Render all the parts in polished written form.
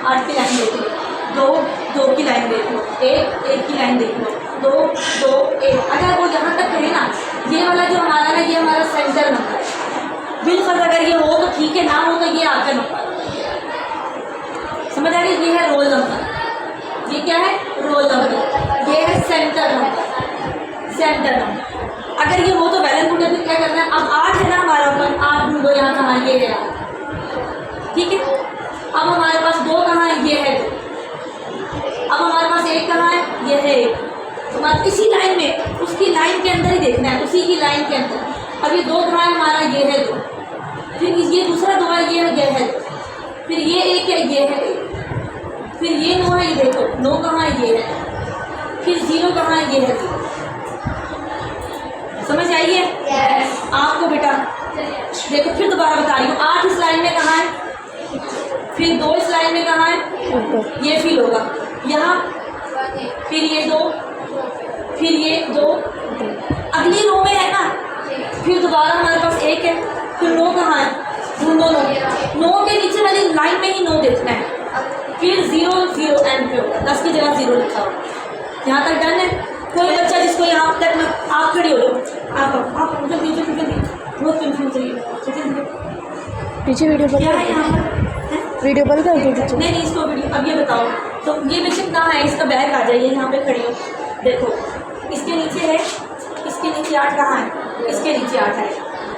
8 की लाइन देख लो, 2 2 की लाइन देख लो, 1 1 की लाइन देख लो, 2 2 1। अगर वो यहाँ तक कहे ना, ये वाला जो हमारा ना, ये हमारा सेंटर नंबर है। बिल्कुल अगर ये हो तो ठीक है, ना हो तो ये आपका नंबर। समझ आ गई? ये है रोल नंबर। ये क्या है? Roll number. ये है सेंटर नंबर, सेंटर नंबर। अगर ये हो तो बैलेंस ढूंढे, फिर क्या करना है? अब 8 है ना हमारा ऊपर, 8 ढूंढो यहाँ कहाँ, ये है 8। ठीक है, अब हमारे पास 2 कहाँ है? ये है 2। अब हमारे पास 1 कहाँ है? ये है 1। हमारे इसी लाइन में, उसकी लाइन के अंदर ही देखना है, उसी की लाइन के अंदर। अब ये 2 कहाँ है हमारा? ये है 2। फिर ये दूसरा 2 है, ये है 2। फिर ये 1 है, ये है 1। फिर ये 9 है, ये देखो 9 कहाँ है? ये है। फिर 0 कहाँ है? ये है 0। समझ आई है? yes. आपको बेटा देखो, फिर दोबारा बता रही हूँ। 8 इस लाइन में कहाँ है? फिर 2 इस लाइन में कहाँ है? ये फिल होगा यहाँ। फिर ये 2, फिर ये 2 अगली रो में है ना। फिर दोबारा हमारे पास 1 है। फिर 9 कहाँ है? ढूंढो 9 के नीचे वाली लाइन में ही 9 देखना है। फिर 0 0 एंड पे होगा, 10 की जगह 0 लिखा होगा। यहाँ तक डन है? कोई बच्चा जिसको यहाँ तक ना, आप खड़ी हो जाओ, आप जल्दी बहुत कंफ्यूज पीछे वीडियो क्या है यहाँ पर? वीडियो बंद कर दो। नहीं इसको वीडियो। अब ये बताओ, तो ये बेशक कहाँ है? इसका बैग आ जाइए, यहाँ पे खड़ी हो। देखो इसके नीचे है, इसके नीचे 8 कहाँ है? इसके नीचे 8 है।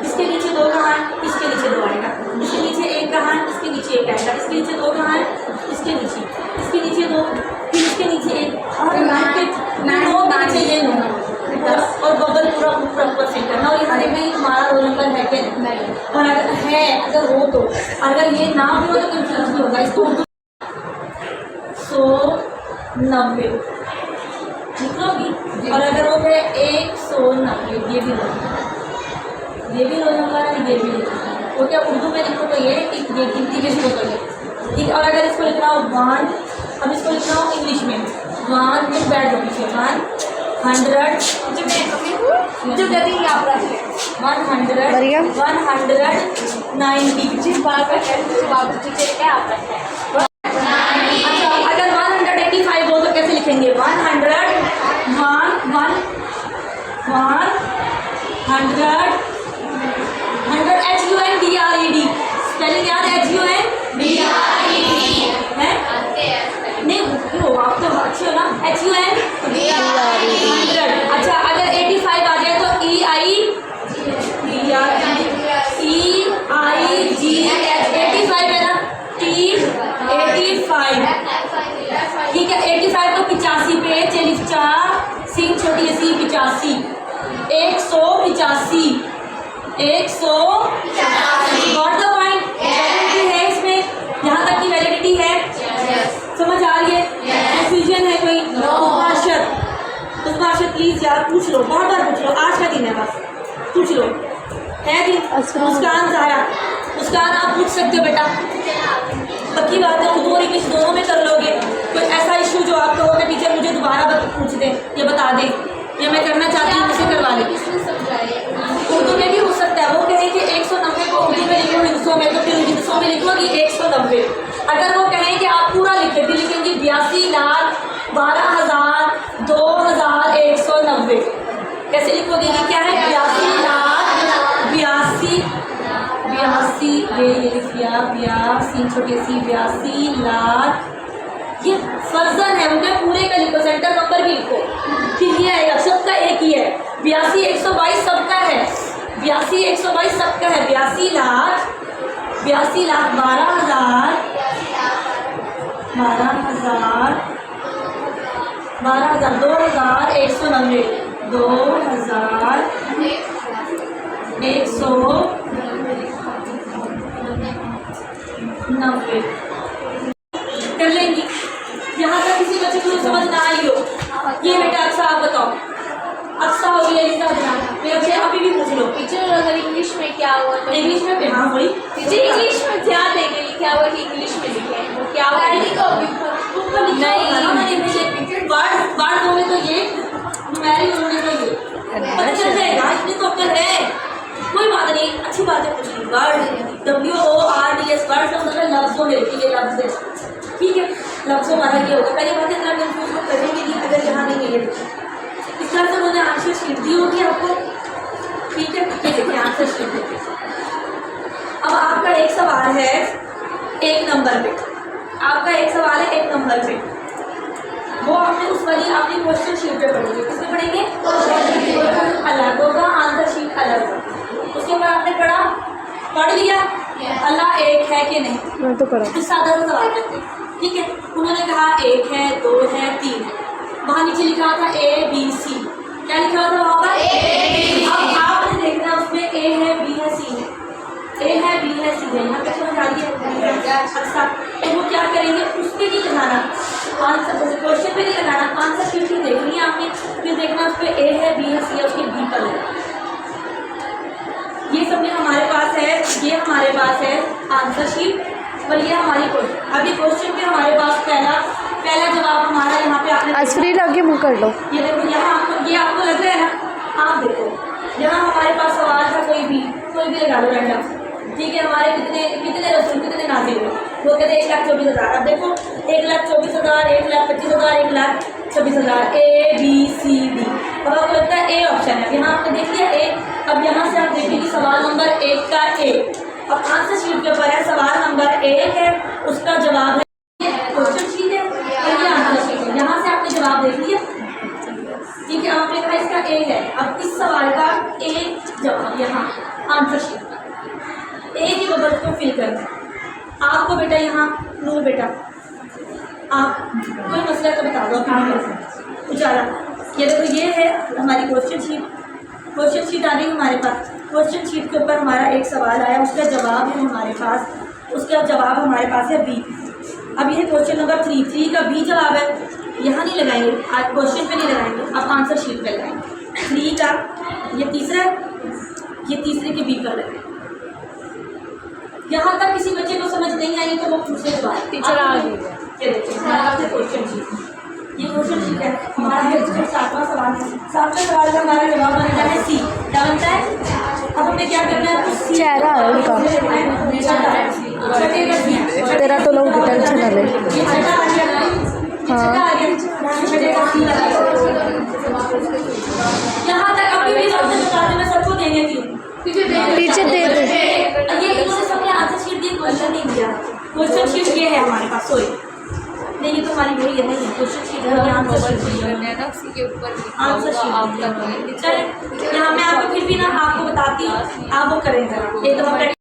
इसके नीचे 2 कहाँ है? इसके नीचे 2 आएगा। इसके नीचे 1 कहाँ है? इसके नीचे 1 आएगा। इसके नीचे 2 कहाँ है? इसके नीचे 2, फिर इसके नीचे 1 और 9 के नीचे ये 9 और बबल पूरा ऊपर सेंटर ना। और यहाँ देखना ये तुम्हारा रोल नंबर है क्या? नहीं। और अगर है, अगर हो तो, अगर ये ना भी हो तो कंफ्यूज नहीं होगा। इसको 190 लिखोगी। और अगर वो है 190, ये भी रोल नंबर है, ये भी रोल नंबर है। वो क्या उर्दू में लिखो तो ये गिनती के शुरू तो ये ठीक। और अगर इसको लिखना हो 1, अब इसको लिखना हो इंग्लिश में 1 में बैठ दो पीछे 100 जो गति आप रख लें 100 190 जिस बार का जवाब क्या आता है। अच्छा अगर 185 हो तो कैसे लिखेंगे? 100 HUNDRED स्पेलिंग याद है? HUNDRED है? नहीं हो, आप तो अच्छे हो ना। HUNDRED। अच्छा अगर 85 आ जाए तो EIG 85 है ना? T85 ठीक है। 85 को 85 पे चलिए 4 सी छोटी सी 85 185 गॉट द पॉइंट। वैलिडिटी है इसमें, यहाँ तक की वैलिडिटी है। समझ आ रही है? कंफ्यूजन है कोई? उपभाषा प्लीज यार पूछ लो, बहुत बार पूछ लो, आज का दिन है बस पूछ लो। है दिन? मुस्कान ज़ाहरा, मुस्कान आप पूछ सकते हो बेटा, पक्की बात है। उर्दू और इंग्लिश दोनों में कर लोगे। कोई ऐसा इशू जो आपको होगा टीचर मुझे दोबारा पूछ दें या बता दें, या मैं करना चाहती हूँ मुझसे करवा लें। उर्दू में भी हो सकता है। वो कहें कि 190 को उर्दू में लिखो हिंसों में, तो फिर हिंसों में लिखोगी 190। अगर वो कहें कि आप पूरा लिखे, फिर लिखेंगे 82,12,000 2,190। कैसे लिखोगे? ये क्या है? 82 छोटी सी 82 लाख। ये फर्जन है, उनके पूरे का लिखो, सेंटर नंबर भी लिखो। फिर ये आएगा, सबका एक ही है। 82,122 सबका है, 82,122 सबका है। 82 लाख 12,000 2,190 2,190 कर लेंगी। यहाँ तक किसी बच्चे को समझ ना आई हो? ये बेटा अक्सा आप बताओ। अक्सा हो गया मेरे बच्चे, अभी भी पूछ लो। टीचर अगर इंग्लिश में क्या हुआ तो इंग्लिश में हाँ वही टीचर इंग्लिश में ध्यान देंगे लिखा हुआ कि इंग्लिश में लिखे वो क्या हुआ नहीं वर्ड होंगे तो ये नुमेरिक होंगे तो ये पता चल जाएगा। इतनी तो अक्ल है, कोई बात नहीं, अच्छी बात है। कुछ वर्ड WORDS वर्ड का मतलब लफ्जों में, ये लफ्ज है। ठीक है, लफ्ज़ों वाला ये होगा। पहले बात इतना कंफ्यूज मत करेंगे कि अगर यहाँ नहीं है ये देखिए, इस तरह से उन्होंने आंसर शीट दी होगी आपको। ठीक है, ये देखिए आंसर शीट देखिए। अब आपका एक सवाल है 1 नंबर पे, आपका एक सवाल है 1 नंबर पे, वो आपने उस वाली आपने क्वेश्चन शीट पे पढ़ेंगे। किसमें पढ़ेंगे? अलग होगा, आंसर शीट अलग होगा। उसके बाद आपने पढ़ लिया अल्लाह एक है कि नहीं, मैं तो पढ़ा। तो सादा सा सवाल करते हैं। ठीक है, उन्होंने कहा 1 है, 2 है, 3 है, वहाँ नीचे लिखा था ABC, क्या लिखा हुआ था वहाँ पर? अब आपने देखना उसमें A है, B है, C है, A है, B है, C है, यहाँ पे समझ आ गया। अच्छा, तो वो क्या करेंगे, उस पर नहीं लगाना आंसर, क्वेश्चन पे नहीं लगाना, आंसर शीट ही देखनी है आपने, फिर देखना उस पर A है, B है, C है, उसके B पर लगाना। ये सब में हमारे पास है, ये हमारे पास है आंसर शीट और ये हमारी क्वेश्चन। अभी क्वेश्चन पे हमारे पास पहला जवाब हमारा यहाँ पे आपने अस्फ्री लगे मुँह कर लो। ये देखो यहाँ आपको, ये आपको लग रहा है ना, आप देखो यहाँ हमारे पास सवाल था कोई भी लगा लो रैंडम। ठीक है, हमारे कितने रसूल कितने नाजिल हुए, वो कहते हैं 1,24,000। अब देखो 1,24,000, 1,25,000, 1,26,000, ABCD। अब आपको लगता है ए ऑप्शन है, यहाँ आपने देख लिया ए। अब यहाँ से आप देखिए कि सवाल नंबर 1 का ए, अब आंसर शीट के ऊपर है सवाल नंबर 1 है, उसका जवाब है क्वेश्चन शीट है और ये आंसर शीट है। यहाँ से आपने जवाब देख लिया। ठीक है, आपने कहा इसका ए है, अब इस सवाल का ए जवाब यहाँ आंसर शीट ए की बबल्स को फिल करना है आपको। बेटा यहाँ नूर बेटा, आप कोई मसला तो बता दो अपना उजाला। ये देखो ये है हमारी क्वेश्चन शीट आ गई हमारे पास। क्वेश्चन शीट के ऊपर हमारा एक सवाल आया, उसका जवाब है हमारे पास, उसका जवाब हमारे पास है बी। अब ये क्वेश्चन नंबर 3 का बी जवाब है, यहाँ नहीं लगाएंगे, आज क्वेश्चन पे नहीं लगाएंगे, अब आंसर शीट पे लगाएंगे। 3 का ये तीसरा, ये तीसरे के बी पर लगाएंगे। यहाँ तक किसी बच्चे को समझ नहीं आई तो वो पूछे जवाब टीचर आ गई। ये देखिए क्वेश्चन शीट, ये क्वेश्चन शीट है हमारा है, 7वां सवाल है। 7वें सवाल का हमारा जवाब बनता है सी। क्या बनता है? अब हमें क्या करना है, तो चेहरा है उनका। तेरा तो लोग टेंशन ना ले। हाँ, यहाँ तक अभी भी वक्त बता दें, मैं सबको देने की टीचर दे दे। ये इन्होंने सबने आंसर शीट दिए, क्वेश्चन नहीं दिया। क्वेश्चन शीट ये है हमारे पास, सॉरी नहीं, ये तो हमारी वही है, नहीं है क्वेश्चन शीट है, आंसर शीट आंसर शीट। चले यहाँ मैं आपको फिर भी ना आपको बताती, आप वो करें जरा एक दफ़ा।